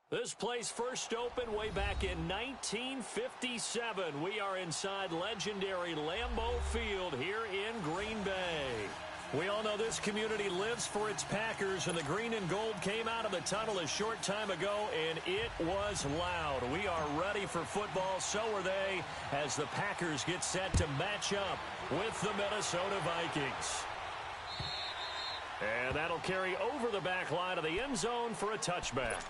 This place first opened way back in 1957. We are inside legendary Lambeau Field here in Green Bay. We all know this community lives for its Packers, and the green and gold came out of the tunnel a short time ago, and it was loud. We are ready for football, so are they, as the Packers get set to match up with the Minnesota Vikings. And that'll carry over the back line of the end zone for a touchback.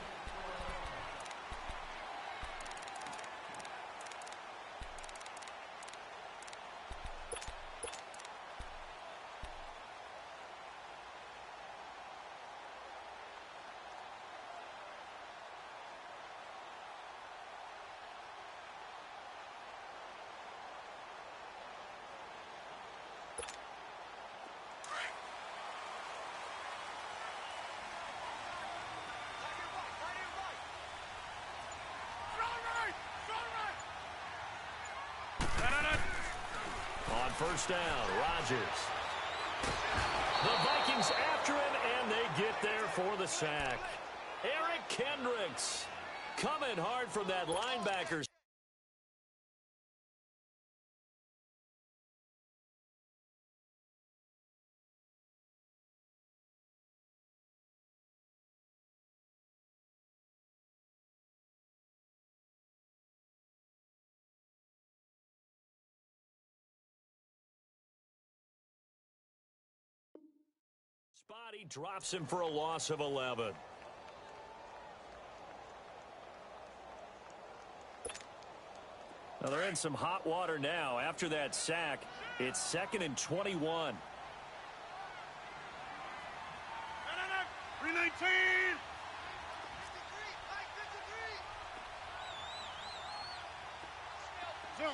First down, Rodgers. The Vikings after him, and they get there for the sack. Eric Kendricks coming hard from that linebacker. Spotty drops him for a loss of 11. Now they're in some hot water now. After that sack, it's 2nd and 21. 319. Zone.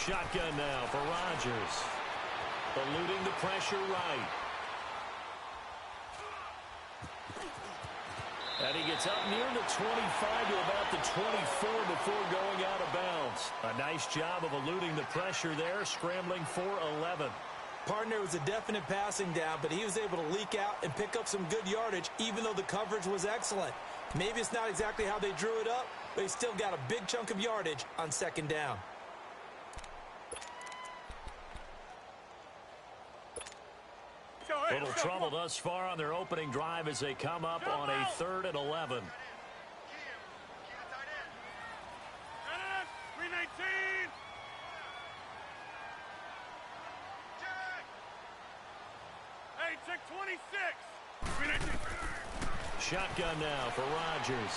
Shotgun now for Rodgers. Eluding the pressure right. And he gets up near the 25 to about the 24 before going out of bounds. A nice job of eluding the pressure there, scrambling for 11. Partner was a definite passing down, but he was able to leak out and pick up some good yardage, even though the coverage was excellent. Maybe it's not exactly how they drew it up, but he still got a big chunk of yardage on 2nd down. Little trouble thus far on their opening drive as they come up on a 3rd and 11. 319. Hey, check 26. 319. Shotgun now for Rodgers.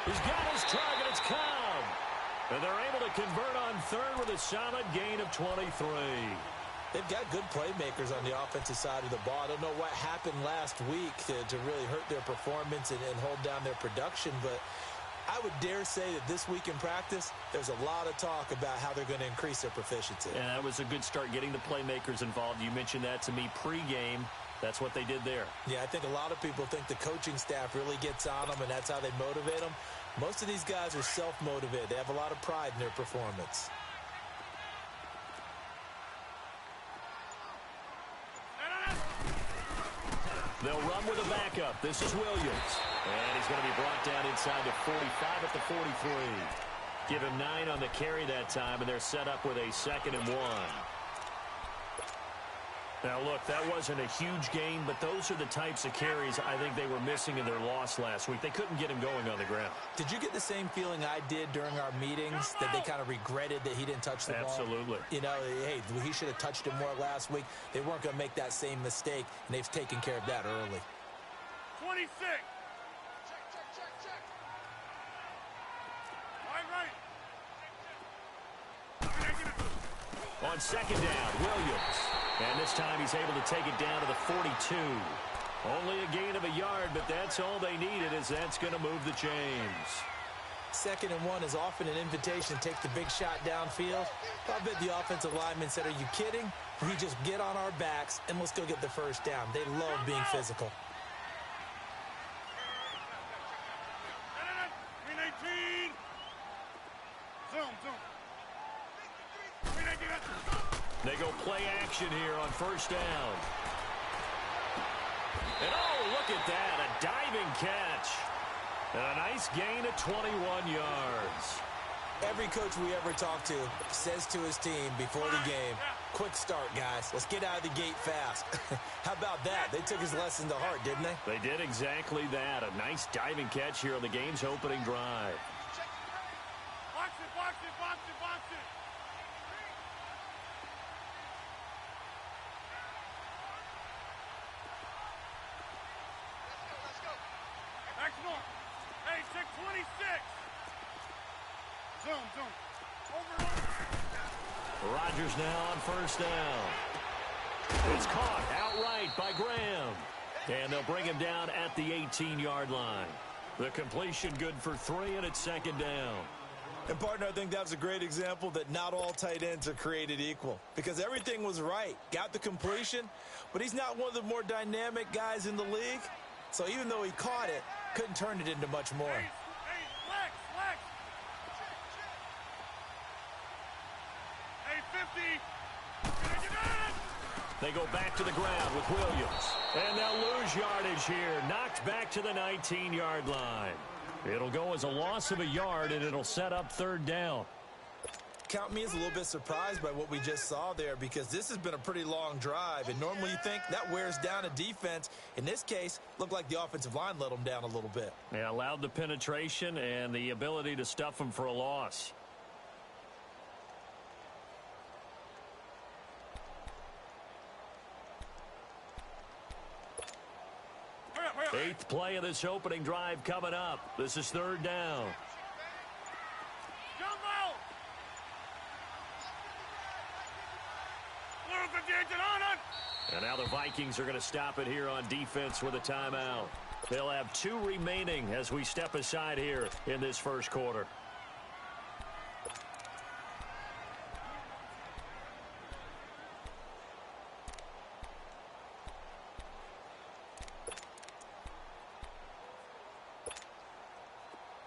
He's got his target. It's Cobb. And they're able to convert on 3rd with a solid gain of 23. They've got good playmakers on the offensive side of the ball. I don't know what happened last week to really hurt their performance and hold down their production, but I would dare say that this week in practice, there's a lot of talk about how they're going to increase their proficiency. And that was a good start, getting the playmakers involved. You mentioned that to me pregame. That's what they did there. Yeah, I think a lot of people think the coaching staff really gets on them, and that's how they motivate them. Most of these guys are self-motivated. They have a lot of pride in their performance. They'll run with a backup. This is Williams. And he's going to be brought down inside the 45 at the 43. Give him 9 on the carry that time, and they're set up with a 2nd and 1. Now, look, that wasn't a huge gain, but those are the types of carries I think they were missing in their loss last week. They couldn't get him going on the ground. Did you get the same feeling I did during our meetings, that they kind of regretted that he didn't touch the ball? Absolutely. You know, hey, he should have touched him more last week. They weren't going to make that same mistake, and they've taken care of that early. 26. Check. Right. On 2nd down, Williams. And this time he's able to take it down to the 42. Only a gain of a yard, but that's all they needed, as that's going to move the chains. 2nd and 1 is often an invitation to take the big shot downfield. I bet the offensive lineman said, are you kidding? We just get on our backs and let's go get the first down. They love being physical. 319. Zoom. They go play action here on 1st down. Look at that, a diving catch. And a nice gain of 21 yards. Every coach we ever talk to says to his team before the game, quick start, guys. Let's get out of the gate fast. How about that? They took his lesson to heart, didn't they? They did exactly that. A nice diving catch here on the game's opening drive. Box it, box it, box it, box it. Maximum. Hey, check 26. Zoom, zoom. Over. Rodgers now on first down. It's caught outright by Graham. And they'll bring him down at the 18-yard line. The completion good for 3, and it's second down. And, partner, I think that was a great example that not all tight ends are created equal. Because everything was right. Got the completion, but he's not one of the more dynamic guys in the league. So even though he caught it, couldn't turn it into much more. Hey, flex, flex. Hey, 50. They go back to the ground with Williams. And they'll lose yardage here. Knocked back to the 19-yard line. It'll go as a loss of a yard, and it'll set up third down. Count me as a little bit surprised by what we just saw there, because this has been a pretty long drive, and normally you think that wears down a defense. In this case, looked like the offensive line let them down a little bit. Yeah, allowed the penetration and the ability to stuff them for a loss. Eighth play of this opening drive coming up. This is third down. Jumbo! And now the Vikings are going to stop it here on defense with a timeout. They'll have 2 remaining as we step aside here in this first quarter.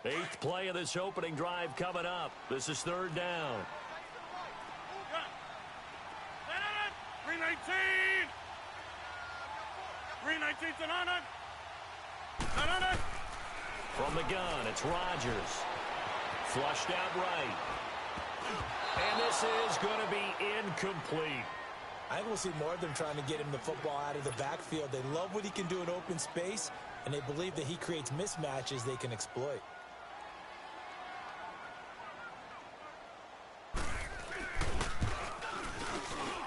Eighth play of this opening drive coming up. This is third down. 319. 319 to Nana. From the gun, it's Rodgers. Flushed out right. And this is going to be incomplete. I think we'll see more of them trying to get him the football out of the backfield. They love what he can do in open space, and they believe that he creates mismatches they can exploit.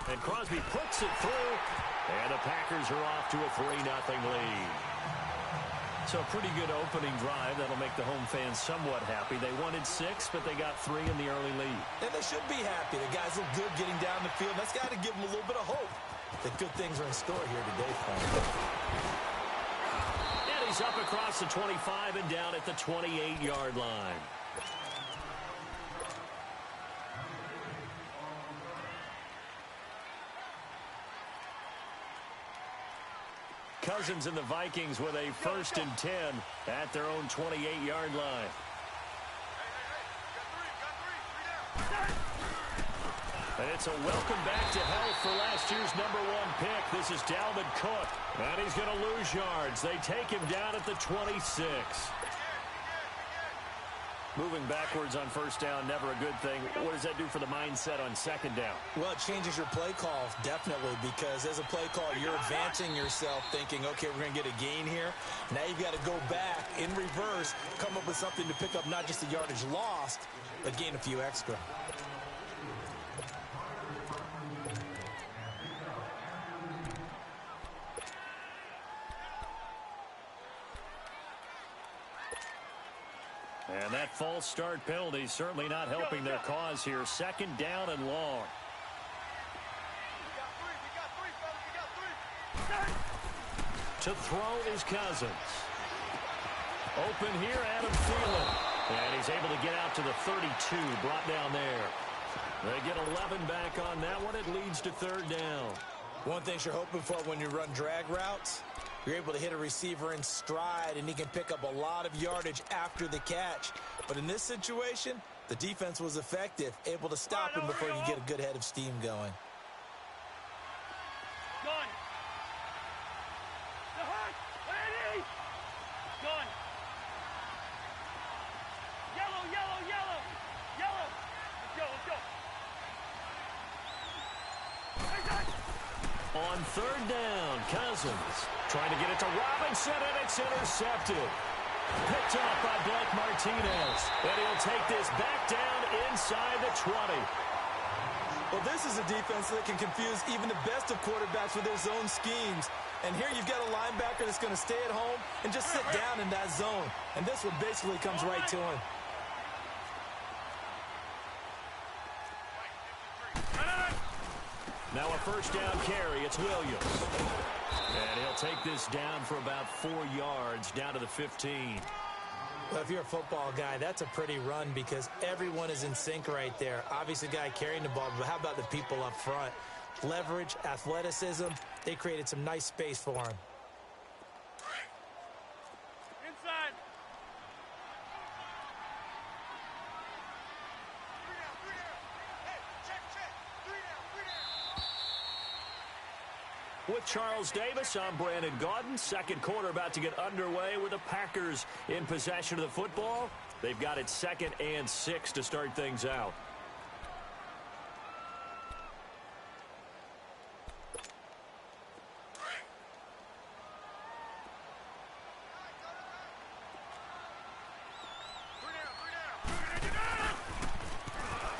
And Crosby puts it through, and the Packers are off to a 3-0 lead. So a pretty good opening drive. That'll make the home fans somewhat happy. They wanted 6, but they got 3 in the early lead. And they should be happy. The guys look good getting down the field. That's got to give them a little bit of hope that good things are in store here today for them. And he's up across the 25 and down at the 28-yard line. Cousins and the Vikings with a 1st and 10 at their own 28-yard line. And it's a welcome back to health for last year's #1 pick. This is Dalvin Cook. And he's going to lose yards. They take him down at the 26. Moving backwards on first down, never a good thing. What does that do for the mindset on second down? Well, it changes your play call, definitely, because as a play call, you're advancing yourself thinking, okay, we're going to get a gain here. Now you've got to go back in reverse, come up with something to pick up not just the yardage lost, but gain a few extra. And that false start penalty certainly not helping their cause here. Second down and long. To throw is Cousins. Open here, Adam Thielen. And he's able to get out to the 32, brought down there. They get 11 back on that one. It leads to third down. One thing you're hoping for when you run drag routes, you're able to hit a receiver in stride, and he can pick up a lot of yardage after the catch. But in this situation, the defense was effective, able to stop him before you get a good head of steam going. Done. The hut. There it On third down, Cousins trying to get it to Robinson, and it's intercepted. Picked up by Blake Martinez, and he'll take this back down inside the 20. Well, this is a defense that can confuse even the best of quarterbacks with their zone schemes. And here you've got a linebacker that's going to stay at home and just sit down in that zone. And this one basically comes right to him. Now a first down carry. It's Williams. And he'll take this down for about 4 yards, down to the 15. Well, if you're a football guy, that's a pretty run because everyone is in sync right there. Obviously, the guy carrying the ball, but how about the people up front? Leverage, athleticism, they created some nice space for him. Inside. With Charles Davis, I'm Brandon Gaudin. Second quarter about to get underway with the Packers in possession of the football. They've got it 2nd and 6 to start things out.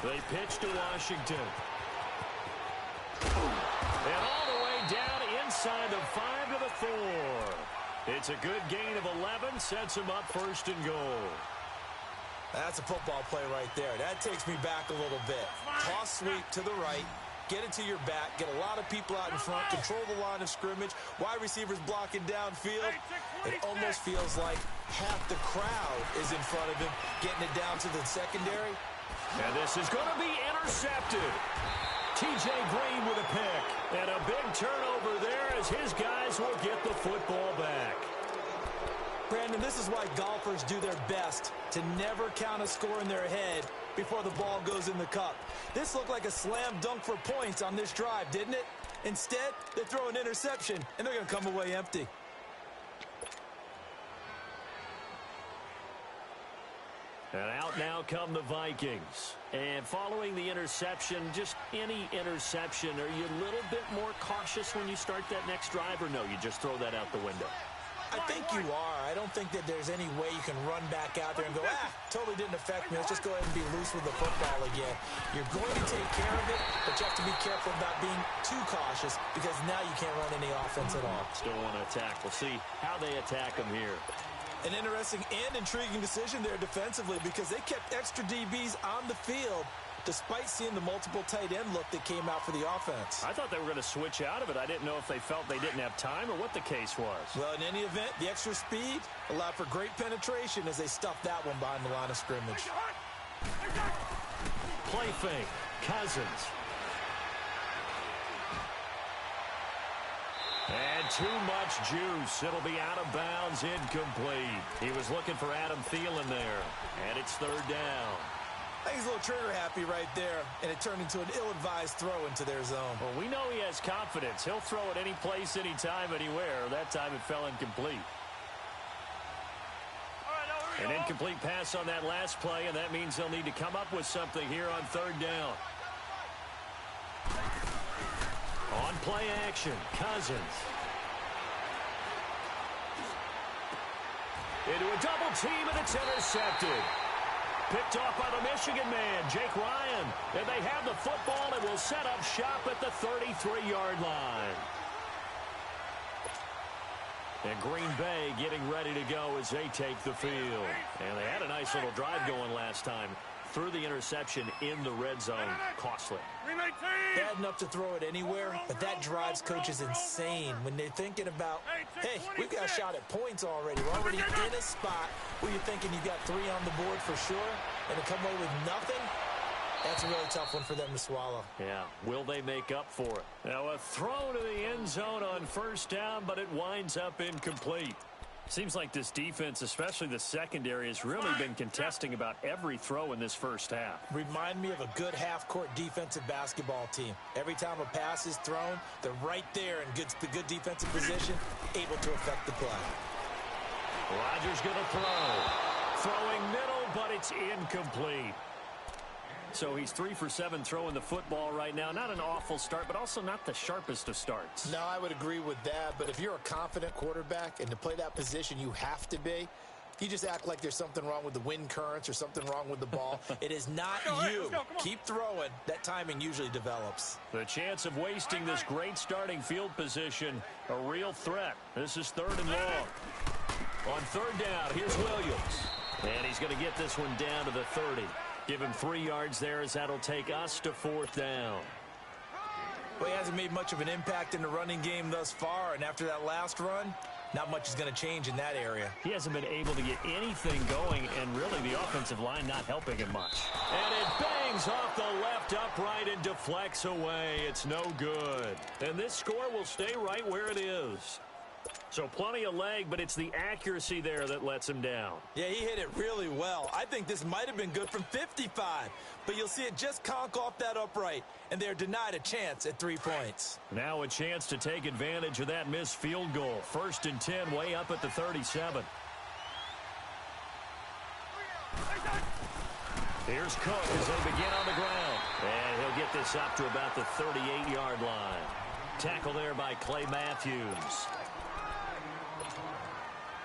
They pitch to Washington. And all the way down inside the 5 to the 4. It's a good gain of 11, sets him up 1st and goal. That's a football play right there. That takes me back a little bit. Toss sweep to the right, get it to your back, get a lot of people out in front, control the line of scrimmage, wide receivers blocking downfield. It almost feels like half the crowd is in front of him, getting it down to the secondary. And this is going to be intercepted. T.J. Green with a pick. And a big turnover there as his guys will get the football back. Brandon, this is why golfers do their best to never count a score in their head before the ball goes in the cup. This looked like a slam dunk for points on this drive, didn't it? Instead, they throw an interception, and they're going to come away empty. And out now come the Vikings. And following the interception, just any interception, are you a little bit more cautious when you start that next drive, or no, you just throw that out the window? I think you are. I don't think that there's any way you can run back out there and go, totally didn't affect me. Let's just go ahead and be loose with the football again. You're going to take care of it, but you have to be careful about being too cautious because now you can't run any offense at all. Still want to attack. We'll see how they attack them here. An interesting and intriguing decision there defensively because they kept extra DBs on the field despite seeing the multiple tight end look that came out for the offense. I thought they were going to switch out of it. I didn't know if they felt they didn't have time or what the case was. Well, in any event, the extra speed allowed for great penetration as they stuffed that one behind the line of scrimmage. Play fake. Cousins. And too much juice. It'll be out of bounds, incomplete. He was looking for Adam Thielen there. And it's 3rd down. I think he's a little trigger happy right there, and it turned into an ill-advised throw into their zone. Well, we know he has confidence. He'll throw it any place, anytime, anywhere. That time it fell incomplete. An incomplete pass on that last play, and that means they'll need to come up with something here on 3rd down. On play action, Cousins. Into a double team, and it's intercepted. Picked off by the Michigan man, Jake Ryan. And they have the football and will set up shop at the 33-yard line. And Green Bay getting ready to go as they take the field. And they had a nice little drive going last time. Threw the interception in the red zone. Costly. Bad enough to throw it anywhere, but that drives coaches insane when they're thinking about, hey, we've got a shot at points already. We're already in a spot where you're thinking you've got 3 on the board for sure, and to come away with nothing, that's a really tough one for them to swallow. Yeah, will they make up for it? Now a throw to the end zone on 1st down, but it winds up incomplete. Seems like this defense, especially the secondary, has really been contesting about every throw in this first half. Remind me of a good half-court defensive basketball team. Every time a pass is thrown, they're right there in good defensive position, able to affect the play. Rodgers going to throw. Throwing middle, but it's incomplete. So he's 3 for 7 throwing the football right now. Not an awful start, but also not the sharpest of starts. No, I would agree with that. But if you're a confident quarterback and to play that position, you have to be. If you just act like there's something wrong with the wind currents or something wrong with the ball, it is not you. Keep throwing. That timing usually develops. The chance of wasting this great starting field position, a real threat. This is 3rd and long. On 3rd down, here's Williams. And he's going to get this one down to the 30. Give him 3 yards there as that'll take us to 4th down. Well, he hasn't made much of an impact in the running game thus far, and after that last run, not much is going to change in that area. He hasn't been able to get anything going, and really the offensive line not helping him much. And it bangs off the left upright and deflects away. It's no good. And this score will stay right where it is. So plenty of leg, but it's the accuracy there that lets him down. Yeah, he hit it really well. I think this might have been good from 55, but you'll see it just conk off that upright, and they're denied a chance at 3 points. Now a chance to take advantage of that missed field goal. 1st and 10, way up at the 37. Here's Cook as they begin on the ground. And he'll get this up to about the 38-yard line. Tackle there by Clay Matthews.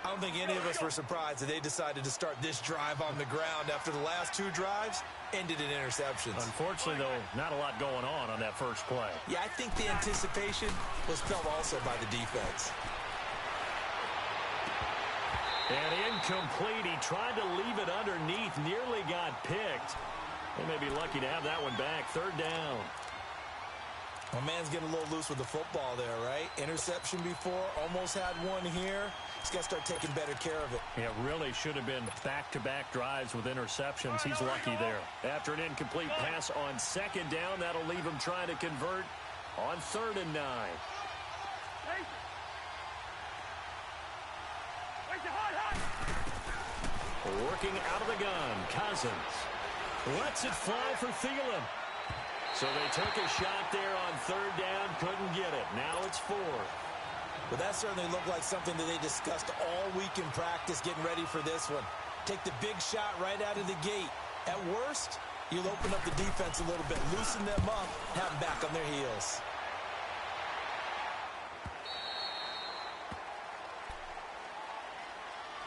I don't think any of us were surprised that they decided to start this drive on the ground after the last 2 drives ended in interceptions. Unfortunately, though, not a lot going on that first play. Yeah, I think the anticipation was felt also by the defense. And incomplete. He tried to leave it underneath, nearly got picked. They may be lucky to have that one back. 3rd down. My man's getting a little loose with the football there, right? Interception before, almost had one here. He's got to start taking better care of it. Yeah, really should have been back-to-back drives with interceptions. He's lucky there. After an incomplete pass on 2nd down, that'll leave him trying to convert on 3rd and 9. Working out of the gun, Cousins lets it fly for Thielen. So they took a shot there on 3rd down, couldn't get it. Now it's 4th. Well, that certainly looked like something that they discussed all week in practice getting ready for this one. Take the big shot right out of the gate. At worst, you'll open up the defense a little bit, loosen them up, have them back on their heels.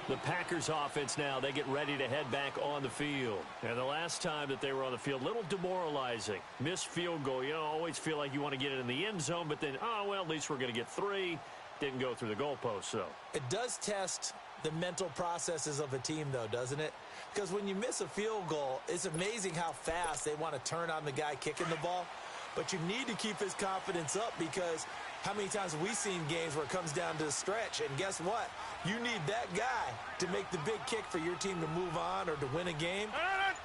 The Packers offense now, they get ready to head back on the field. And the last time that they were on the field, a little demoralizing. Missed field goal. You know, always feel like you want to get it in the end zone, but then, oh, well, at least we're going to get 3. Didn't go through the goalpost, so. It does test the mental processes of a team, though, doesn't it? Because when you miss a field goal, it's amazing how fast they want to turn on the guy kicking the ball. But you need to keep his confidence up because how many times have we seen games where it comes down to the stretch? And guess what? You need that guy to make the big kick for your team to move on or to win a game.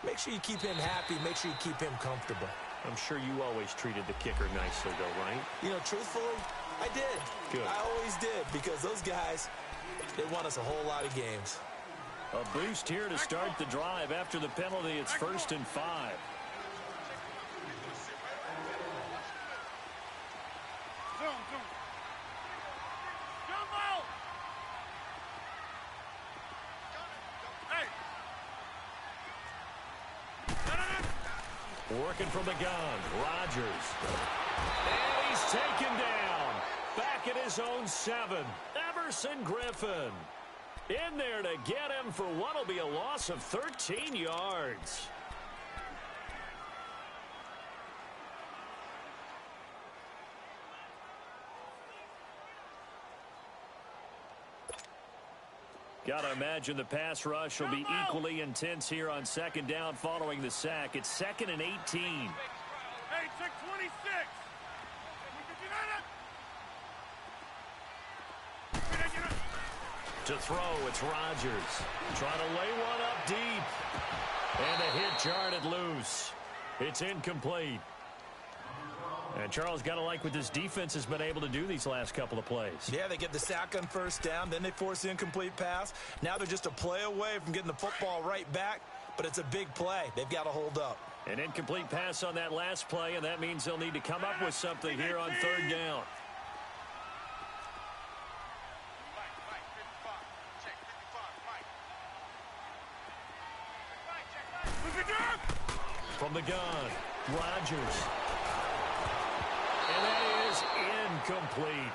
Make sure you keep him happy. Make sure you keep him comfortable. I'm sure you always treated the kicker nicely, though, right? You know, truthfully, I did. Good. I always did because those guys, they won us a whole lot of games. A boost here to start the drive. After the penalty, it's 1st and 5. Working from the gun, Rodgers. And he's taken down. Back at his own 7. Everson Griffin. In there to get him for what will be a loss of 13 yards. Got to imagine the pass rush will be equally intense here on 2nd down following the sack. It's 2nd and 18. Hey, check 26. To throw, it's Rodgers. Trying to lay one up deep. And a hit jarred loose. It's incomplete. And Charles, got to like what this defense has been able to do these last couple of plays. Yeah, they get the sack on 1st down, then they force the incomplete pass. Now they're just a play away from getting the football right back, but it's a big play. They've got to hold up. An incomplete pass on that last play, and that means they'll need to come up with something here on 3rd down. From the gun, Rodgers. And that is incomplete.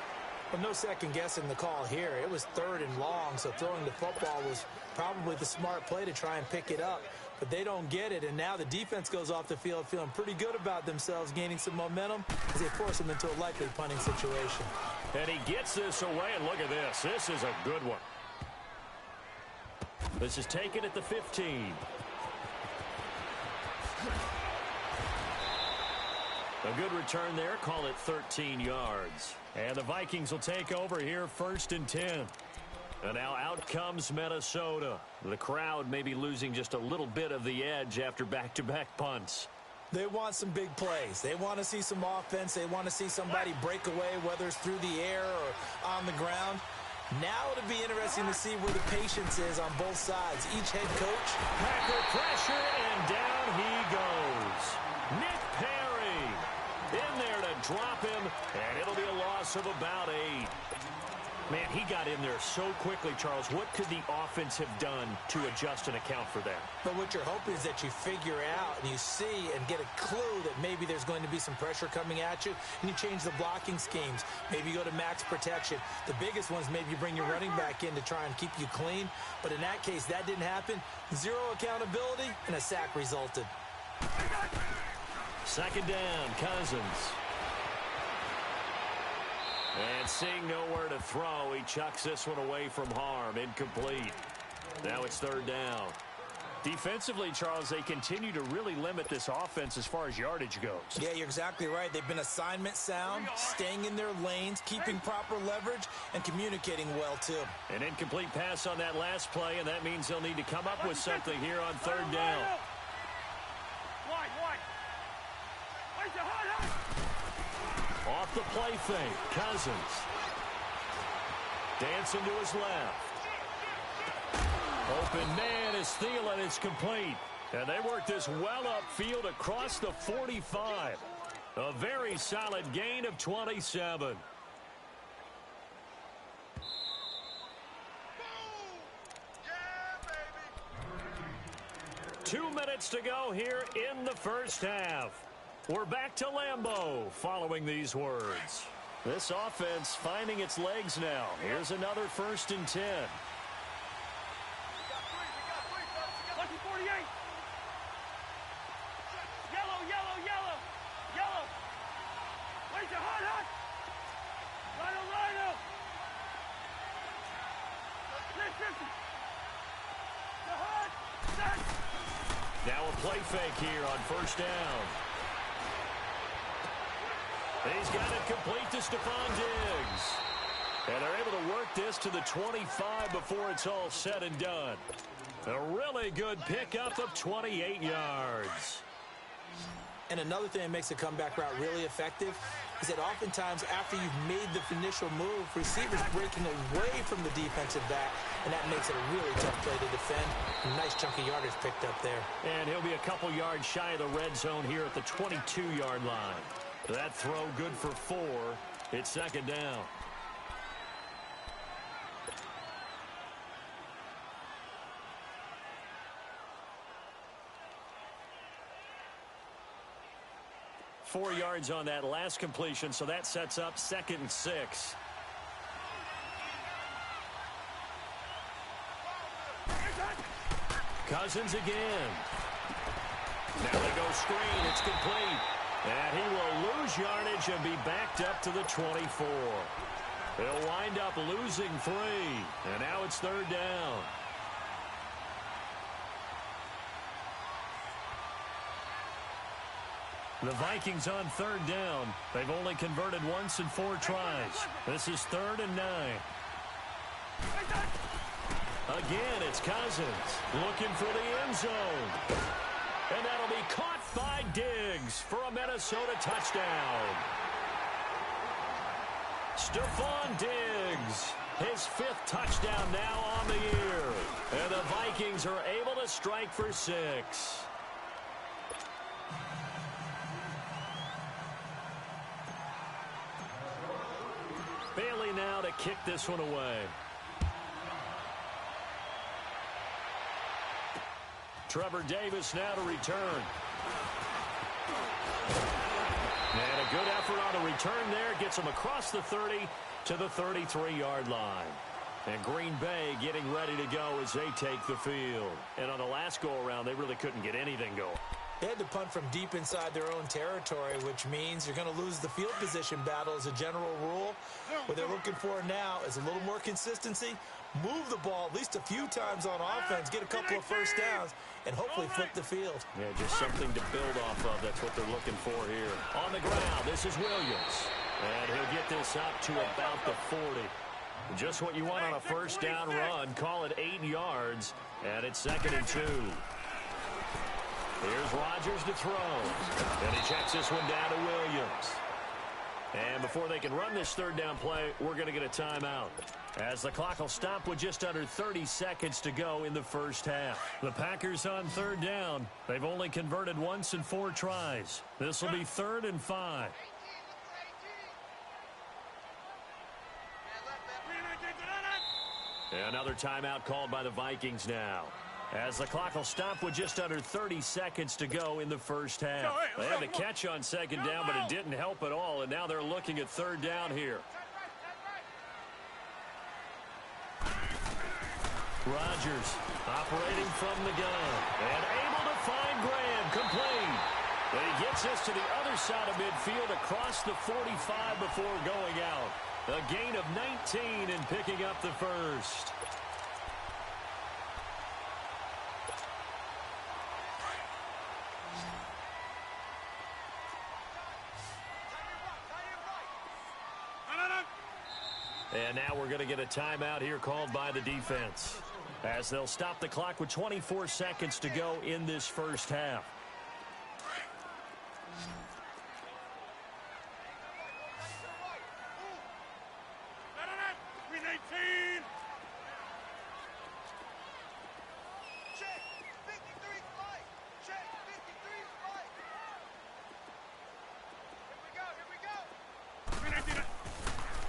Well, no second guessing the call here. It was 3rd and long, so throwing the football was probably the smart play to try and pick it up. But they don't get it, and now the defense goes off the field feeling pretty good about themselves, gaining some momentum as they force them into a likely punting situation. And he gets this away, and look at this. This is a good one. This is taken at the 15. A good return there. Call it 13 yards. And the Vikings will take over here 1st and 10. And now out comes Minnesota. The crowd may be losing just a little bit of the edge after back-to-back punts. They want some big plays. They want to see some offense. They want to see somebody break away, whether it's through the air or on the ground. Now it'll be interesting to see where the patience is on both sides. Each head coach. Packer pressure, and down he goes. Nick Perry in there to drop him, and it'll be a loss of about 8. Man, he got in there so quickly, Charles. What could the offense have done to adjust and account for that? But what you're hoping is that you figure out and you see and get a clue that maybe there's going to be some pressure coming at you, and you change the blocking schemes. Maybe you go to max protection. The biggest ones, maybe you bring your running back in to try and keep you clean. But in that case, that didn't happen. 0 accountability, and a sack resulted. 2nd down, Cousins. And seeing nowhere to throw, he chucks this one away from harm. Incomplete. Now it's 3rd down. Defensively, Charles, they continue to really limit this offense as far as yardage goes. Yeah, you're exactly right. They've been assignment sound, staying in their lanes, keeping proper leverage, and communicating well, too. An incomplete pass on that last play, and that means they'll need to come up with something here on 3rd down. Off the play fake, Cousins. Dancing to his left. Open man is Thielen. It's complete. And they work this well upfield across the 45. A very solid gain of 27. Yeah, baby. 2 minutes to go here in the 1st half. We're back to Lambeau following these words. This offense finding its legs now. Here's another 1st and 10. Lucky 48. Yellow, yellow, yellow. Yellow. Where's your hot? Rhino. Listen. The hot. Set. Now a play fake here on 1st down. He's got it complete to Stephon Diggs. And they're able to work this to the 25 before it's all said and done. A really good pickup of 28 yards. And another thing that makes a comeback route really effective is that oftentimes after you've made the initial move, receivers breaking away from the defensive back, and that makes it a really tough play to defend. A nice chunk of yardage picked up there. And he'll be a couple yards shy of the red zone here at the 22-yard line. That throw good for 4. It's 2nd down. Four yards on that last completion, so that sets up 2nd and 6. Cousins again. Now they go screen. It's complete. And he will lose yardage and be backed up to the 24. He'll wind up losing 3. And now it's 3rd down. The Vikings on 3rd down. They've only converted once in 4 tries. This is 3rd and 9. Again, it's Cousins looking for the end zone. And that'll be caught by Diggs for a Minnesota touchdown. Stephon Diggs, his 5th touchdown now on the year. And the Vikings are able to strike for 6. Bailey now to kick this one away. Trevor Davis now to return. good effort on the return there. Gets them across the 30 to the 33-yard line. And Green Bay getting ready to go as they take the field. And on the last go-around, they really couldn't get anything going. They had to punt from deep inside their own territory, which means you're going to lose the field position battle as a general rule. What they're looking for now is a little more consistency, move the ball at least a few times on offense, get a couple of first downs, and hopefully flip the field. Yeah, just something to build off of. That's what they're looking for here. On the ground, this is Williams. And he'll get this up to about the 40. Just what you want on a first down run. Call it 8 yards, and it's 2nd and 2. Here's Rodgers to throw. And he checks this one down to Williams. And before they can run this third down play, we're going to get a timeout, as the clock will stop with just under 30 seconds to go in the first half. The Packers on third down. They've only converted once in 4 tries. This will be 3rd and 5. Another timeout called by the Vikings now, as the clock will stop with just under 30 seconds to go in the first half. They had the catch on 2nd down, but it didn't help at all, and now they're looking at 3rd down here. Rodgers operating from the gun and able to find Graham, complete. And he gets this to the other side of midfield across the 45 before going out. A gain of 19 and picking up the first. And now we're going to get a timeout here called by the defense, as they'll stop the clock with 24 seconds to go in this first half.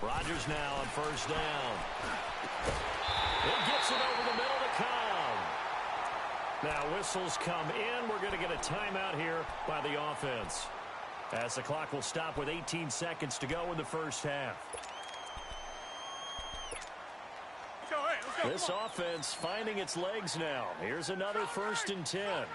Rodgers now on first down. It gets it over the middle to Cobb. Now whistles come in. We're going to get a timeout here by the offense, as the clock will stop with 18 seconds to go in the first half. Let's go. This offense finding its legs now. Here's another 1st and 10.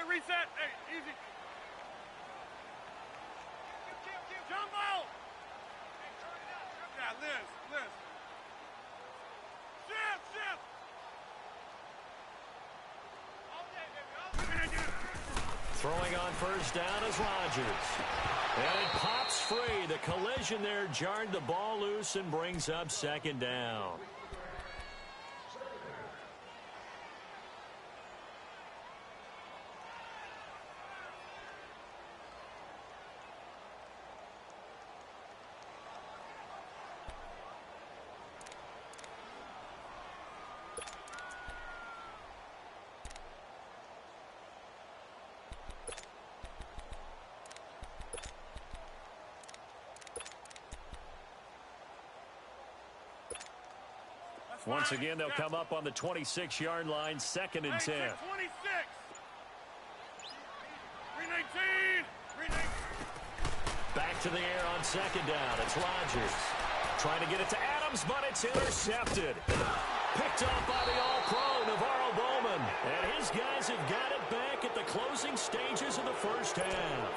Reset. Hey, easy. Jumbo. Yeah, Liz. Shift. Throwing on first down is Rodgers. And it pops free. The collision there jarred the ball loose and brings up 2nd down. Once again, they'll come up on the 26-yard line, 2nd and 10. 26. 319. Back to the air on 2nd down. It's Rodgers trying to get it to Adams, but it's intercepted. Picked off by the All-Pro, Navarro Bowman. And his guys have got it back at the closing stages of the first half.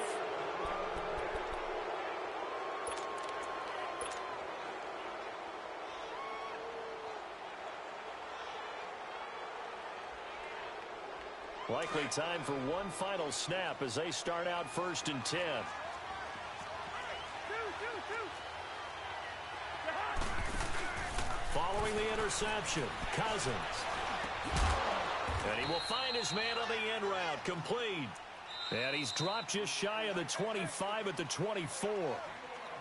Likely time for one final snap as they start out 1st and 10. Following the interception, Cousins. And he will find his man on the end route, complete. And he's dropped just shy of the 25 at the 24.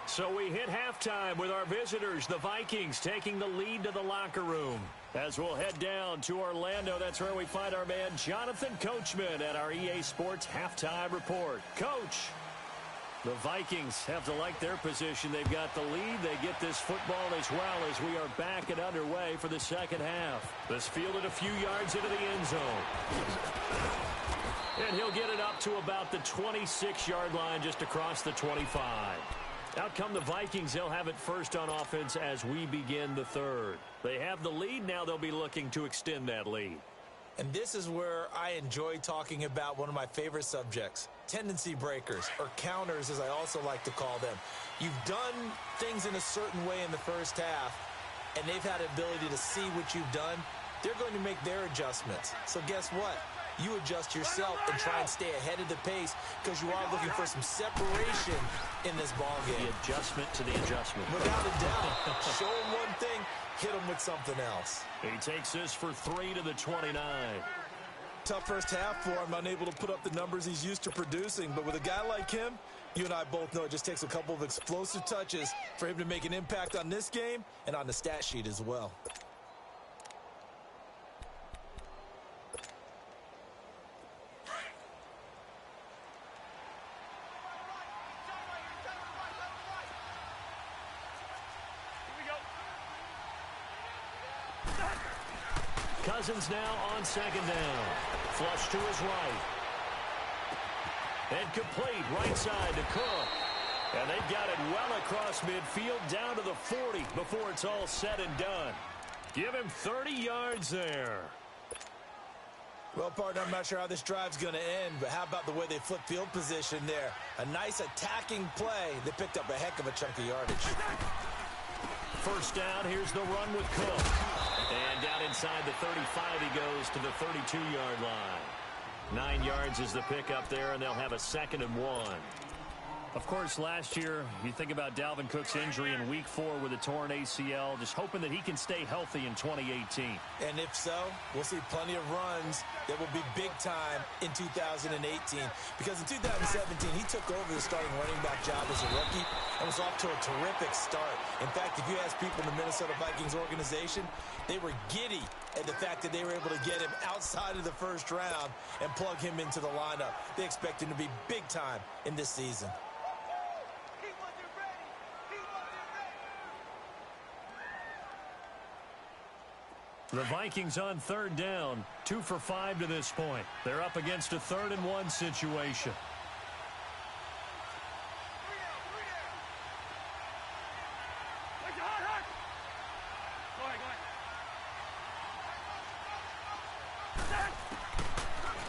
So we hit halftime with our visitors, the Vikings, taking the lead to the locker room. As we'll head down to Orlando, that's where we find our man Jonathan Coachman at our EA Sports Halftime Report. Coach. The Vikings have to like their position. They've got the lead. They get this football as well as we are back and underway for the second half. This fielded a few yards into the end zone. And he'll get it up to about the 26-yard line, just across the 25. Out come the Vikings. They'll have it first on offense as we begin the third. They have the lead. Now they'll be looking to extend that lead. And this is where I enjoy talking about one of my favorite subjects, tendency breakers, or counters as I also like to call them. You've done things in a certain way in the first half, and they've had the ability to see what you've done. They're going to make their adjustments. So guess what? You adjust yourself and try and stay ahead of the pace because you are looking for some separation in this ball game. The adjustment to the adjustment. Without a doubt. Show them one thing, hit them with something else. He takes this for 3 to the 29. Tough first half for him, unable to put up the numbers he's used to producing. But with a guy like him, you and I both know it just takes a couple of explosive touches for him to make an impact on this game and on the stat sheet as well. Cousins now on second down. Flush to his right. And complete right side to Cook. And they've got it well across midfield down to the 40 before it's all said and done. Give him 30 yards there. Well, partner, I'm not sure how this drive's going to end, but how about the way they flip field position there? A nice attacking play. They picked up a heck of a chunk of yardage. First down, here's the run with Cook. And down inside the 35, he goes to the 32-yard line. 9 yards is the pickup there, and they'll have a 2nd and 1. Of course, last year, you think about Dalvin Cook's injury in Week 4 with a torn ACL, just hoping that he can stay healthy in 2018. And if so, we'll see plenty of runs that will be big time in 2018. Because in 2017, he took over the starting running back job as a rookie and was off to a terrific start. In fact, if you ask people in the Minnesota Vikings organization, they were giddy at the fact that they were able to get him outside of the first round and plug him into the lineup. They expect him to be big time in this season. The Vikings on third down, 2 for 5 to this point. They're up against a 3rd and 1 situation.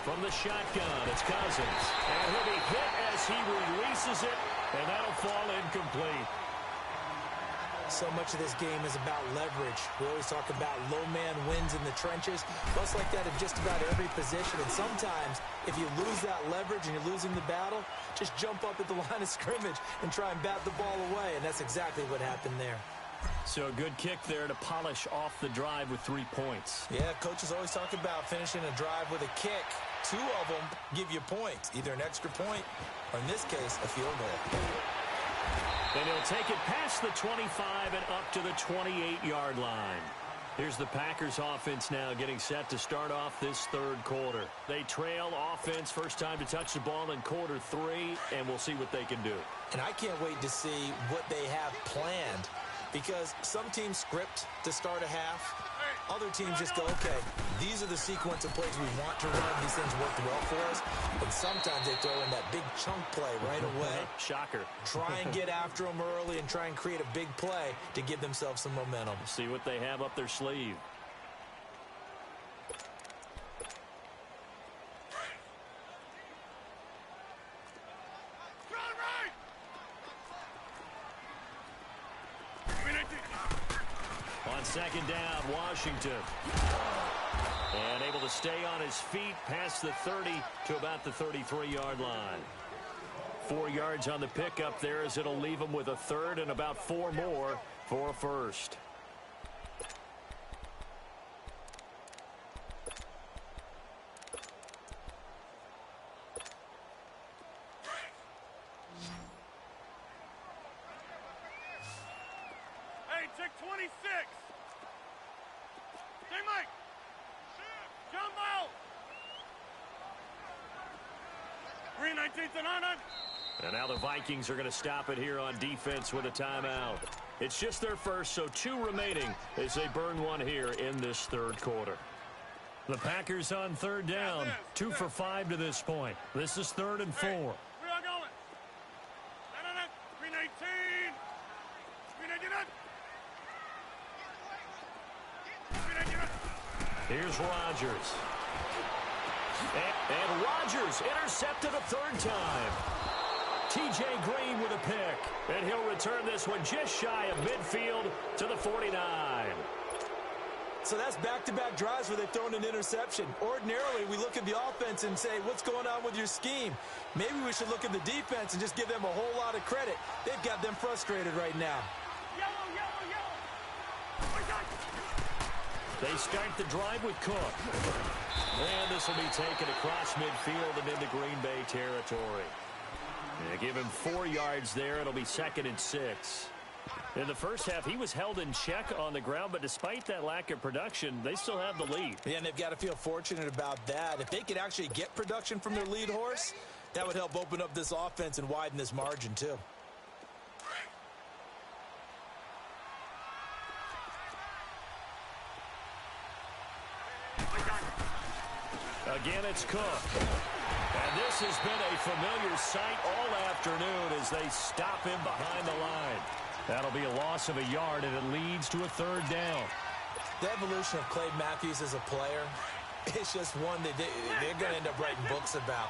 From the shotgun, it's Cousins. And he'll be hit as he releases it, and that'll fall incomplete. So much of this game is about leverage. We always talk about low man wins in the trenches. Well, it's like that in just about every position. And sometimes, if you lose that leverage and you're losing the battle, just jump up at the line of scrimmage and try and bat the ball away. And that's exactly what happened there. So a good kick there to polish off the drive with 3 points. Yeah, coaches always talk about finishing a drive with a kick. 2 of them give you points, either an extra point or, in this case, a field goal. And he'll take it past the 25 and up to the 28-yard line. Here's the Packers offense now getting set to start off this third quarter. They trail offense, first time to touch the ball in quarter 3, and we'll see what they can do. And I can't wait to see what they have planned, because some teams script to start a half. Other teams just go, okay, these are the sequence of plays we want to run. These things worked well for us. And sometimes they throw in that big chunk play right away. Shocker. Try and get after them early and try and create a big play to give themselves some momentum. See what they have up their sleeve. Second down, Washington. And able to stay on his feet past the 30 to about the 33-yard line. 4 yards on the pickup there as it'll leave him with a 3rd and about 4 more for a first. Hey, check 26. Hey, Mike! Jump out! 3/19 and on. And now the Vikings are going to stop it here on defense with a timeout. It's just their first, so 2 remaining as they burn one here in this third quarter. The Packers on third down, 2 for 5 to this point. This is 3rd and 4. Where y'all going? No. 319. 319. Here's Rodgers. And Rodgers intercepted a 3rd time. T.J. Green with a pick. And he'll return this one just shy of midfield to the 49. So that's back-to-back drives where they've thrown an interception. Ordinarily, we look at the offense and say, what's going on with your scheme? Maybe we should look at the defense and just give them a whole lot of credit. They've got them frustrated right now. They start the drive with Cook. And this will be taken across midfield and into Green Bay territory. They give him 4 yards there. It'll be 2nd and 6. In the first half, he was held in check on the ground, but despite that lack of production, they still have the lead. Yeah, and they've got to feel fortunate about that. If they could actually get production from their lead horse, that would help open up this offense and widen this margin too. Again, it's Cook. And this has been a familiar sight all afternoon as they stop him behind the line. That'll be a loss of a yard, and it leads to a 3rd down. The evolution of Clay Matthews as a player, it's just one that they're going to end up writing books about.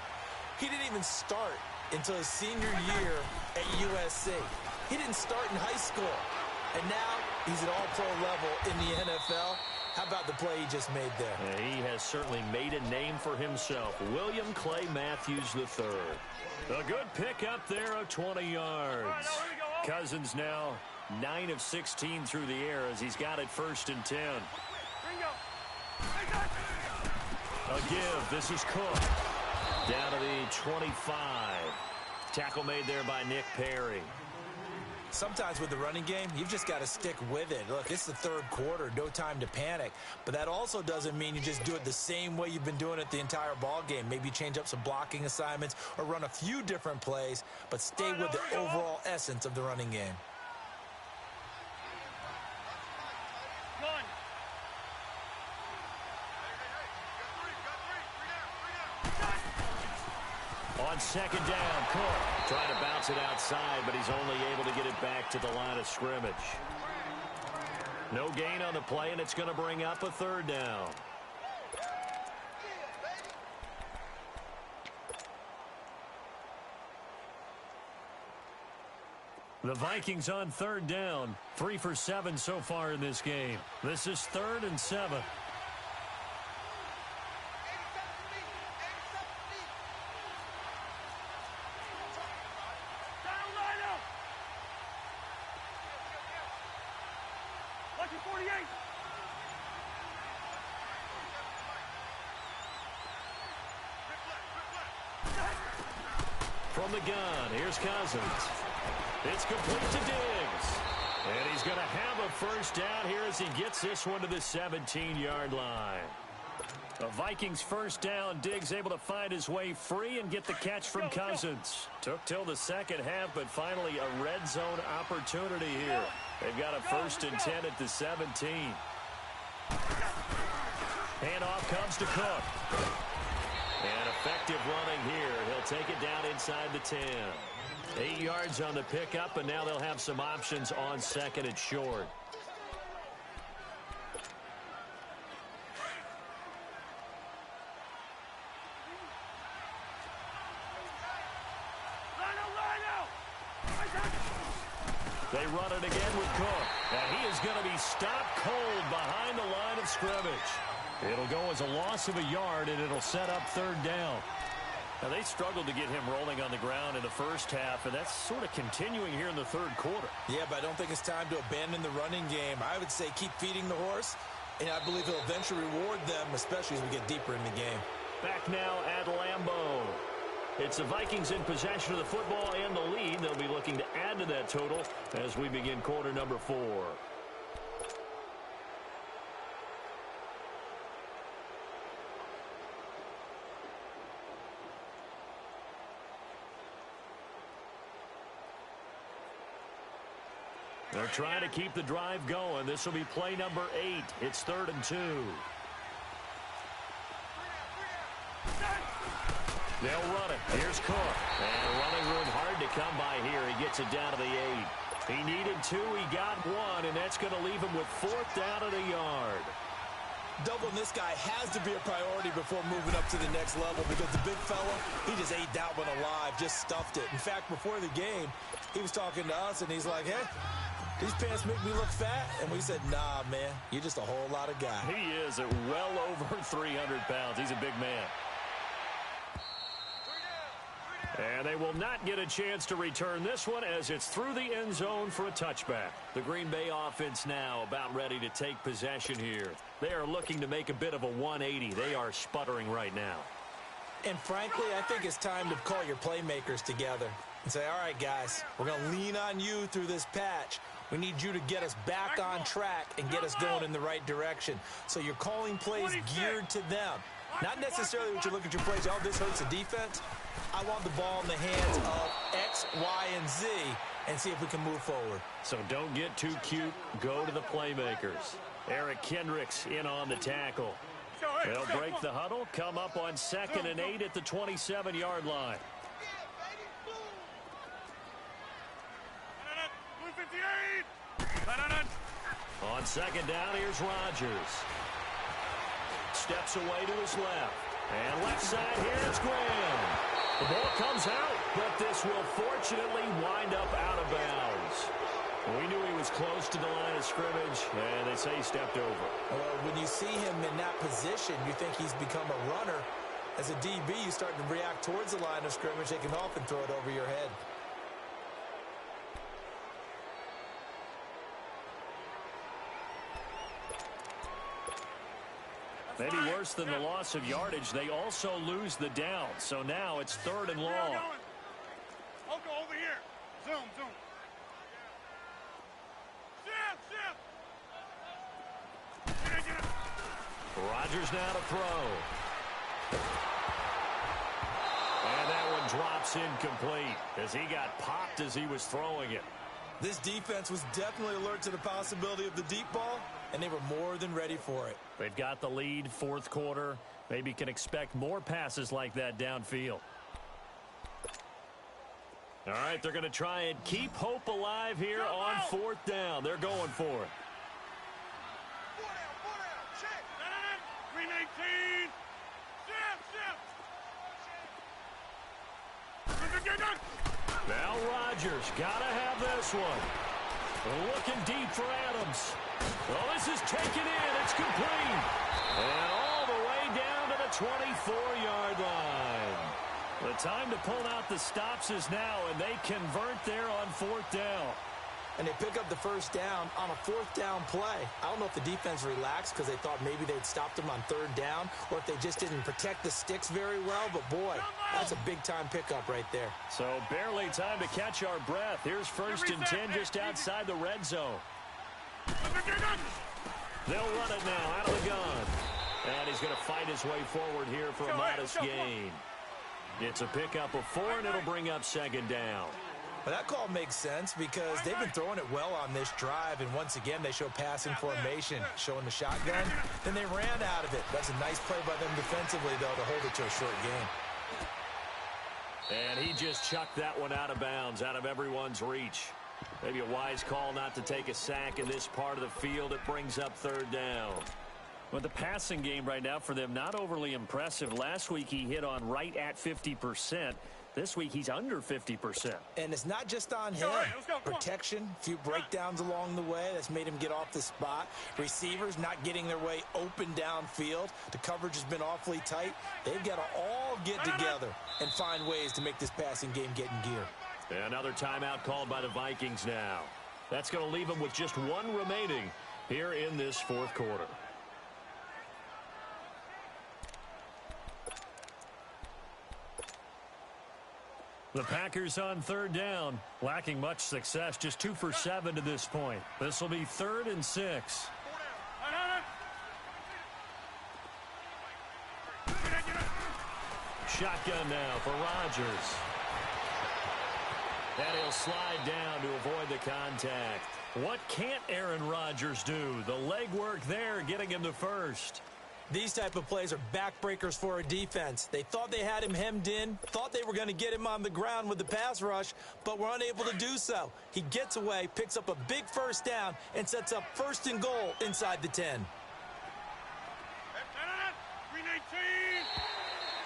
He didn't even start until his senior year at USC. He didn't start in high school. And now he's at all-pro level in the NFL. How about the play he just made there? Yeah, he has certainly made a name for himself. William Clay Matthews III. A good pickup there of 20 yards. Cousins now 9 of 16 through the air as he's got it 1st and 10. A give. This is Cook. Down to the 25. Tackle made there by Nick Perry. Sometimes with the running game, you've just got to stick with it. Look, it's the 3rd quarter, no time to panic. But that also doesn't mean you just do it the same way you've been doing it the entire ball game. Maybe change up some blocking assignments or run a few different plays, but stay with the overall essence of the running game. On 2nd down, Cook trying to bounce it outside, but he's only able to get it back to the line of scrimmage. No gain on the play, and it's going to bring up a 3rd down. The Vikings on 3rd down, 3 for 7 so far in this game. This is 3rd and 7. From the gun, here's Cousins. It's complete to Diggs. And he's going to have a 1st down here as he gets this one to the 17-yard line. The Vikings 1st down. Diggs able to find his way free and get the catch from Cousins. Took till the 2nd half, but finally a red zone opportunity here. They've got a 1st and 10 at the 17. Handoff comes to Cook. And effective running here. He'll take it down inside the 10. 8 yards on the pickup, and now they'll have some options on 2nd and short. They run it again with Cook. And he is going to be stopped cold behind the line of scrimmage. It'll go as a loss of a yard, and it'll set up 3rd down. Now, they struggled to get him rolling on the ground in the first half, and that's sort of continuing here in the 3rd quarter. Yeah, but I don't think it's time to abandon the running game. I would say keep feeding the horse, and I believe he'll eventually reward them, especially as we get deeper in the game. Back now at Lambeau. It's the Vikings in possession of the football and the lead. They'll be looking to add to that total as we begin quarter number 4. They're trying to keep the drive going. This will be play number 8. It's 3rd and 2. They'll run it. Here's Cook. And running room hard to come by here. He gets it down to the 8. He needed 2. He got 1, and that's going to leave him with 4th down at a yard. Doubling this guy has to be a priority before moving up to the next level because the big fella, he just ate that one alive, just stuffed it. In fact, before the game, he was talking to us, and he's like, hey, these pants make me look fat. And we said, nah, man, you're just a whole lot of guy. He is at well over 300 pounds. He's a big man. And they will not get a chance to return this one as it's through the end zone for a touchback. The Green Bay offense now about ready to take possession here. They are looking to make a bit of a 180. They are sputtering right now. And frankly, I think it's time to call your playmakers together and say, all right, guys, we're going to lean on you through this patch. We need you to get us back on track and get us going in the right direction. So you're calling plays geared to them. Not necessarily what you look at your plays, oh, this hurts the defense. I want the ball in the hands of X, Y, and Z and see if we can move forward. So don't get too cute. Go to the playmakers. Eric Kendricks in on the tackle. They'll break the huddle, come up on 2nd and 8 at the 27-yard line. On 2nd down, here's Rodgers. Steps away to his left. And left side, here's Graham. The ball comes out, but this will fortunately wind up out of bounds. We knew he was close to the line of scrimmage, and they say he stepped over. Well, when you see him in that position, you think he's become a runner. As a DB, you start to react towards the line of scrimmage. They can often throw it over your head. Maybe worse than the loss of yardage, they also lose the down. So now it's 3rd and long. I'll go over here. Zoom, zoom. Shift. Rodgers now to throw. And that one drops incomplete as he got popped as he was throwing it. This defense was definitely alert to the possibility of the deep ball, and they were more than ready for it. They've got the lead, 4th quarter. Maybe can expect more passes like that downfield. All right, they're going to try and keep hope alive here on 4th down. They're going for it. 319. Shift. Now Rodgers got to have this one. Looking deep for Adams. Well, this is taken in. It's complete. And all the way down to the 24-yard line. The time to pull out the stops is now, and they convert there on 4th down. And they pick up the 1st down on a 4th down play. I don't know if the defense relaxed because they thought maybe they'd stopped them on 3rd down or if they just didn't protect the sticks very well. But, boy, that's a big-time pickup right there. So barely time to catch our breath. Here's 1st and 10 just outside the red zone. They'll run it now out of the gun. And he's going to fight his way forward here for a modest gain. It's a pickup of 4, and it'll bring up 2nd down. Well, that call makes sense because they've been throwing it well on this drive, and once again they show passing formation, showing the shotgun. Then they ran out of it. That's a nice play by them defensively, though, to hold it to a short game. And he just chucked that one out of bounds, out of everyone's reach. Maybe a wise call not to take a sack in this part of the field. It brings up 3rd down. Well, the passing game right now for them, not overly impressive. Last week he hit on right at 50%. This week he's under 50%. And it's not just on him. Protection, a few breakdowns along the way. That's made him get off the spot. Receivers not getting their way open downfield. The coverage has been awfully tight. They've got to all get together and find ways to make this passing game get in gear. Another timeout called by the Vikings now. That's going to leave them with just 1 remaining here in this 4th quarter. The Packers on 3rd down, lacking much success, just 2 for 7 to this point. This will be 3rd and 6. Shotgun now for Rodgers. And he'll slide down to avoid the contact. What can't Aaron Rodgers do? The legwork there getting him to first. These type of plays are backbreakers for a defense. They thought they had him hemmed in, thought they were going to get him on the ground with the pass rush, but were unable to do so. He gets away, picks up a big first down, and sets up 1st and goal inside the 10.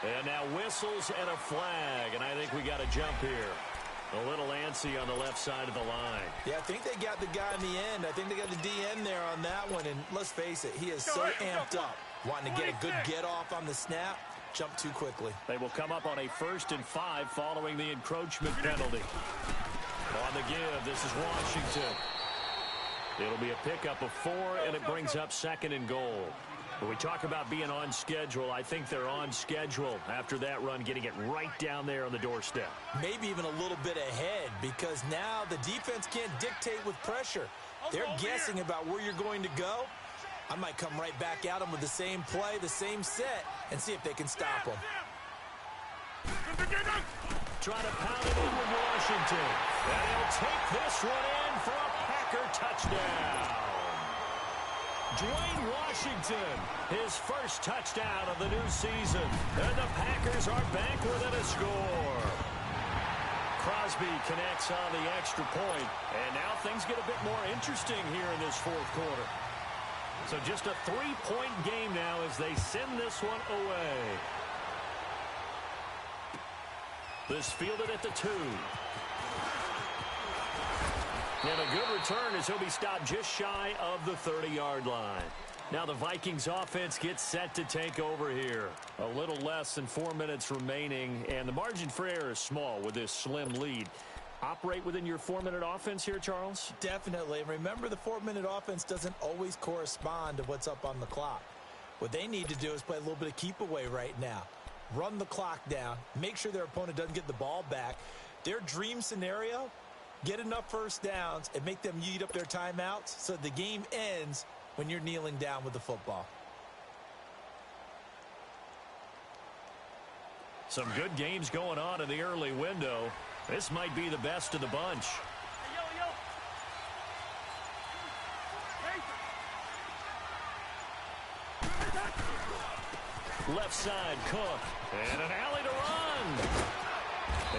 And now whistles and a flag, and I think we got a jump here. A little antsy on the left side of the line. Yeah, I think they got the guy in the end. I think they got the DN there on that one, and let's face it, he is so amped up, wanting to get a good get-off on the snap, jump too quickly. They will come up on a 1st and 5 following the encroachment penalty. On the give, this is Washington. It'll be a pickup of 4, and it brings up 2nd and goal. When we talk about being on schedule, I think they're on schedule after that run, getting it right down there on the doorstep. Maybe even a little bit ahead, because now the defense can't dictate with pressure. They're guessing about where you're going to go. I might come right back at them with the same play, the same set, and see if they can stop them. Trying to pound it in with Washington. And he'll take this one in for a Packer touchdown. Dwayne Washington, his first touchdown of the new season. And the Packers are back within a score. Crosby connects on the extra point. And now things get a bit more interesting here in this 4th quarter. So just a 3-point game now as they send this one away. This fielded at the 2. And a good return as he'll be stopped just shy of the 30-yard line. Now the Vikings offense gets set to take over here. A little less than 4 minutes remaining, and the margin for error is small with this slim lead. Operate within your 4-minute offense here, Charles? Definitely. And remember, the 4-minute offense doesn't always correspond to what's up on the clock. What they need to do is play a little bit of keep away right now. Run the clock down. Make sure their opponent doesn't get the ball back. Their dream scenario, get enough first downs and make them eat up their timeouts so the game ends when you're kneeling down with the football. Some good games going on in the early window. This might be the best of the bunch. Left side, Cook. And an alley to run.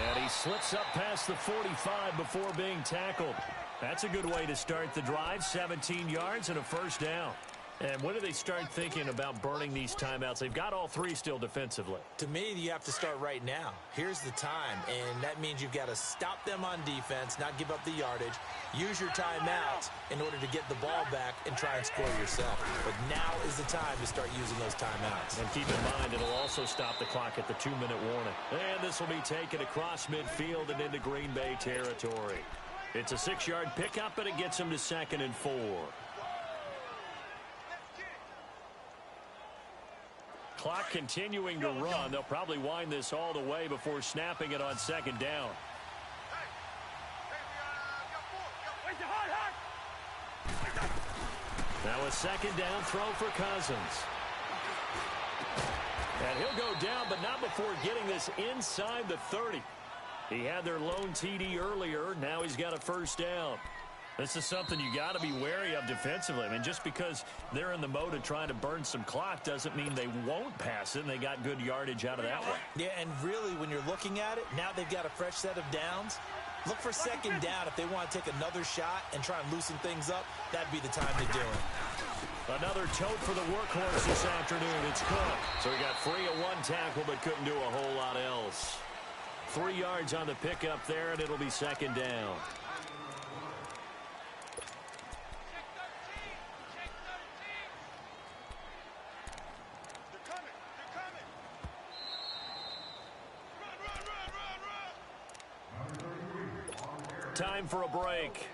And he slips up past the 45 before being tackled. That's a good way to start the drive. 17 yards and a first down. And when do they start thinking about burning these timeouts? They've got all 3 still defensively. To me, you have to start right now. Here's the time, and that means you've got to stop them on defense, not give up the yardage, use your timeouts in order to get the ball back and try and score yourself. But now is the time to start using those timeouts. And keep in mind, it'll also stop the clock at the 2-minute warning. And this will be taken across midfield and into Green Bay territory. It's a 6-yard pickup, and it gets them to 2nd and 4. Clock continuing to run. They'll probably wind this all the way before snapping it on 2nd down. Now a 2nd down throw for Cousins. And he'll go down, but not before getting this inside the 30. He had their lone TD earlier. Now he's got a first down. This is something you got to be wary of defensively. I mean, just because they're in the mode of trying to burn some clock doesn't mean they won't pass it, and they got good yardage out of that one. Yeah, and really, when you're looking at it, now they've got a fresh set of downs. Look for 2nd down if they want to take another shot and try and loosen things up. That'd be the time to do it. Another tote for the workhorse this afternoon. It's Cook. So he got free of 1 tackle but couldn't do a whole lot else. 3 yards on the pickup there, and it'll be 2nd down. Time for a break.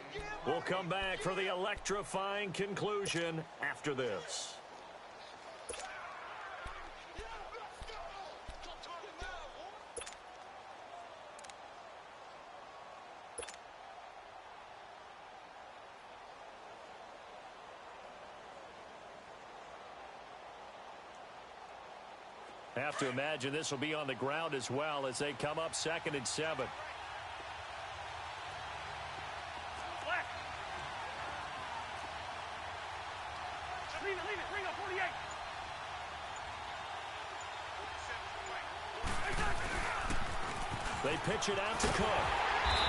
We'll come back for the electrifying conclusion after this. I have to imagine this will be on the ground as well as they come up 2nd and 7. They pitch it out to Cook.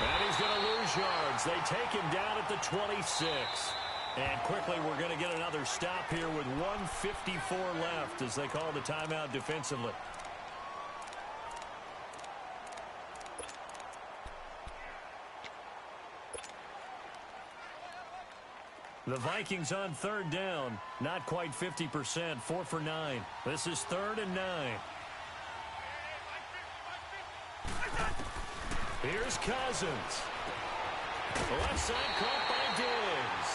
And he's going to lose yards. They take him down at the 26. And quickly we're going to get another stop here with 1:54 left as they call the timeout defensively. The Vikings on third down. Not quite 50%. 4 for 9. This is 3rd and 9. Here's Cousins. The left side caught by Diggs.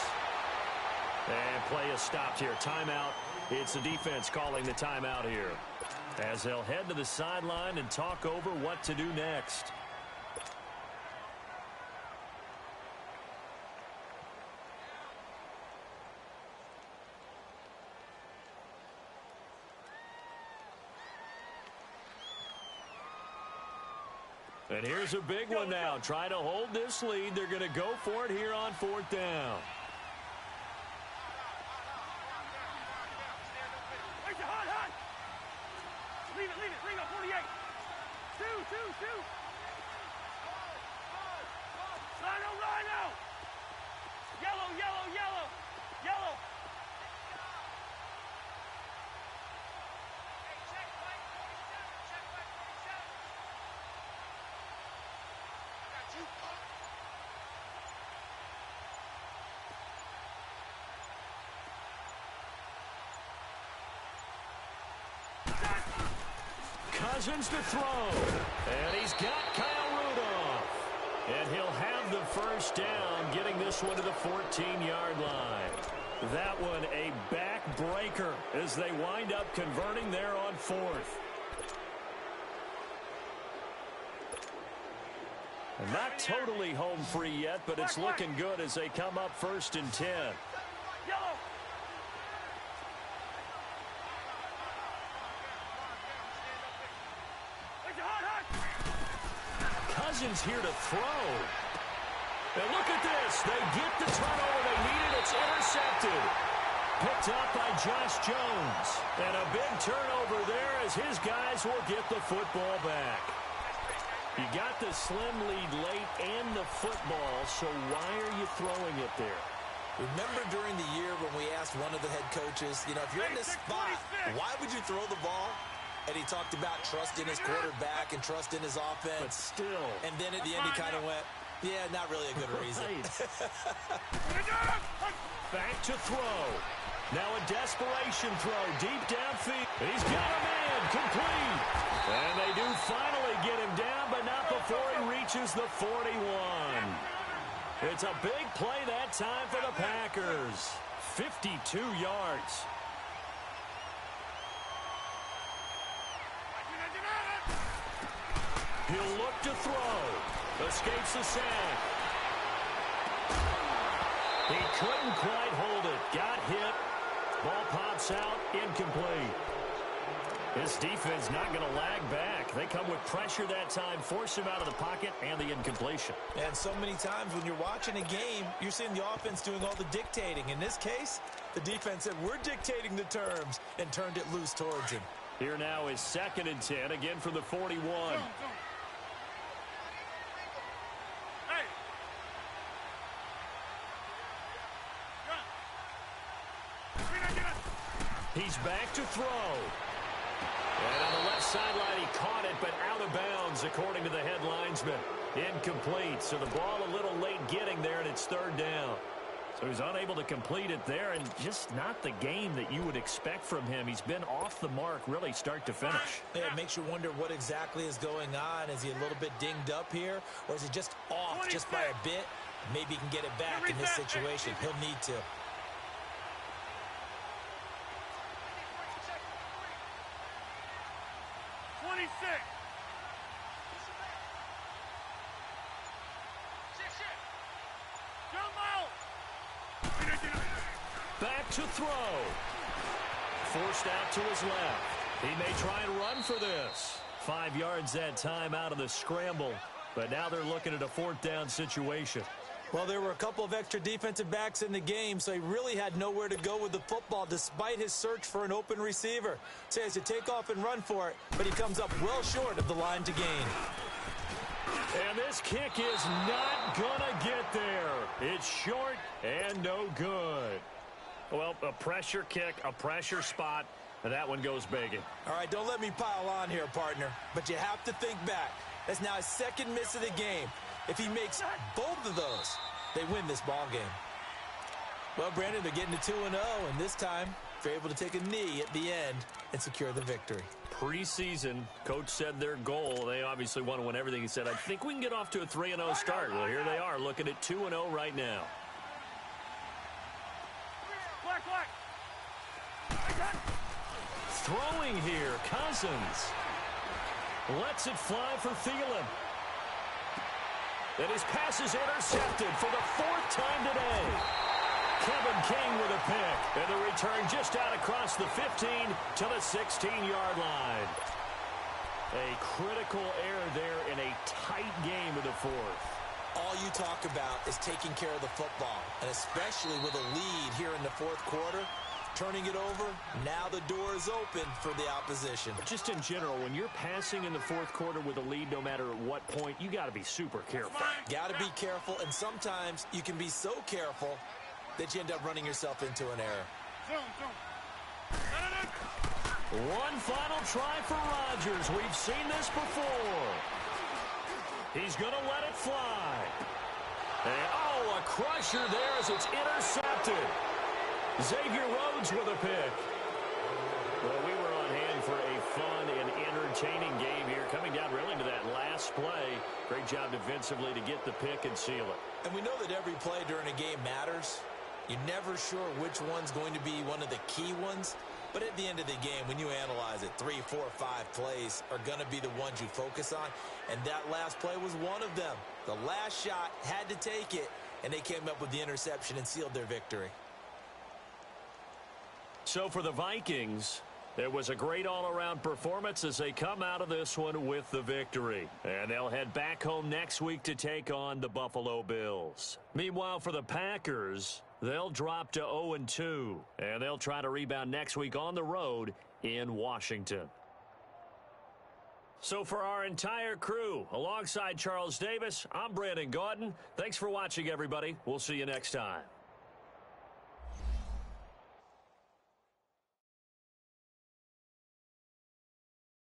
And play is stopped here. Timeout. It's the defense calling the timeout here, as they'll head to the sideline and talk over what to do next. And here's a big one now. Try to hold this lead. They're going to go for it here on 4th down. Leave it, 48. Two. Rhino. Yellow. Cousins to throw. And he's got Kyle Rudolph. And he'll have the first down, getting this one to the 14-yard line. That one a backbreaker as they wind up converting there on 4th. And not totally home free yet, but it's looking good as they come up 1st and 10. Yellow. Cousins here to throw. And look at this. They get the turnover they needed. It's intercepted. Picked up by Josh Jones. And a big turnover there as his guys will get the football back. You got the slim lead late and the football, so why are you throwing it there? Remember during the year when we asked one of the head coaches, if you're in this spot, why would you throw the ball? And he talked about trust in his quarterback and trust in his offense. But still. And then at the end he kind of went, yeah, not really a good reason. Back to throw. Now a desperation throw deep downfield. He's got a man complete. And they do finally get him down, but not before he reaches the 41. It's a big play that time for the Packers. 52 yards. He'll look to throw. Escapes the sack. He couldn't quite hold it. Got hit. Ball pops out. Incomplete. This defense not going to lag back. They come with pressure that time, force him out of the pocket, and the incompletion. And so many times when you're watching a game, you're seeing the offense doing all the dictating. In this case, the defense said, we're dictating the terms, and turned it loose towards him. Here now is 2nd and 10, again from the 41. He's back to throw. And on the left sideline, he caught it, but out of bounds, according to the head linesman. Incomplete, so the ball a little late getting there, and it's 3rd down. So he's unable to complete it there, and just not the game that you would expect from him. He's been off the mark, really, start to finish. Yeah, it makes you wonder what exactly is going on. Is he a little bit dinged up here, or is he just off just by a bit? Maybe he can get it back in this situation. He'll need to. Back to throw. Forced out to his left. He may try and run for this. 5 yards that time out of the scramble. But now they're looking at a 4th down situation. Well, there were a couple of extra defensive backs in the game, so he really had nowhere to go with the football despite his search for an open receiver. So he has to take off and run for it, but he comes up well short of the line to gain. this kick is not gonna get there. It's short and no good. Well, a pressure kick, a pressure spot, and that one goes begging. All right, don't let me pile on here, partner, but you have to think back. That's now his second miss of the game. If he makes both of those, they win this ball game. Well, Brandon, they're getting to 2-0, and this time they're able to take a knee at the end and secure the victory. Preseason, coach said their goal, they obviously want to win everything. He said, I think we can get off to a 3-0 start. Well, here they are looking at 2-0 right now. Black. Throwing here, Cousins. Lets it fly for Thielen. And his pass is intercepted for the fourth time today. Kevin King with a pick. And the return just out across the 15 to the 16-yard line. A critical error there in a tight game of the fourth. All you talk about is taking care of the football, and especially with a lead here in the fourth quarter, turning it over, now the door is open for the opposition. Just in general, when you're passing in the fourth quarter with a lead, no matter at what point, you got to be super careful. Got to be careful, and sometimes you can be so careful that you end up running yourself into an error. One final try for Rodgers. We've seen this before. He's going to let it fly. And, oh, a crusher there as it's intercepted. Xavier Rhodes with a pick. Well, we were on hand for a fun and entertaining game here, coming down really to that last play. Great job defensively to get the pick and seal it. And we know that every play during a game matters. You're never sure which one's going to be one of the key ones. But at the end of the game, when you analyze it, 3, 4, 5 plays are going to be the ones you focus on. And that last play was one of them. The last shot had to take it, and they came up with the interception and sealed their victory. So for the Vikings, it was a great all-around performance as they come out of this one with the victory. And they'll head back home next week to take on the Buffalo Bills. Meanwhile, for the Packers, they'll drop to 0-2, and they'll try to rebound next week on the road in Washington. So for our entire crew, alongside Charles Davis, I'm Brandon Gaudin. Thanks for watching, everybody. We'll see you next time.